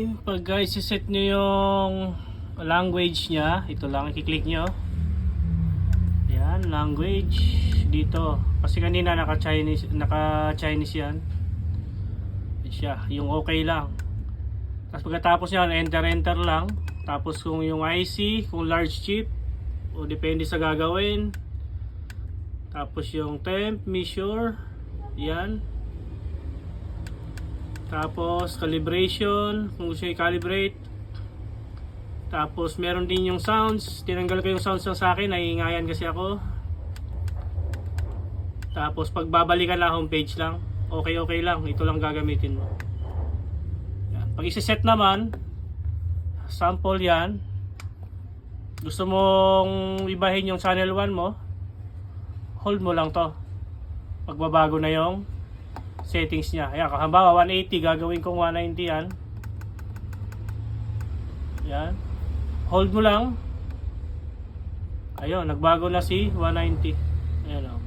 Pag guys, set nyo yung language nya, ito lang, i-click nyo. Yan, language dito. Kasi kanina naka-Chinese yan. Siya, yung okay lang. Tapos pagkatapos yan, enter lang. Tapos kung yung IC, kung large chip, o depende sa gagawin. Tapos yung temp, measure, yan. Tapos calibration, kung gusto i-calibrate. Tapos meron din yung sounds. Tinanggal ko yung sounds sa akin, naiingayan kasi ako. Tapos pagbabalikan lang, homepage lang. Okay lang, ito lang gagamitin mo. Yan. Pag isi-set naman, sample yan. Gusto mong ibahin yung channel 1 mo, hold mo lang to. Pagbabago na yung settings niya. Ayan, halimbawa 180, gagawin kong 190 yan. Yan. Hold mo lang. Ayun, nagbago na si 190. Ayan o.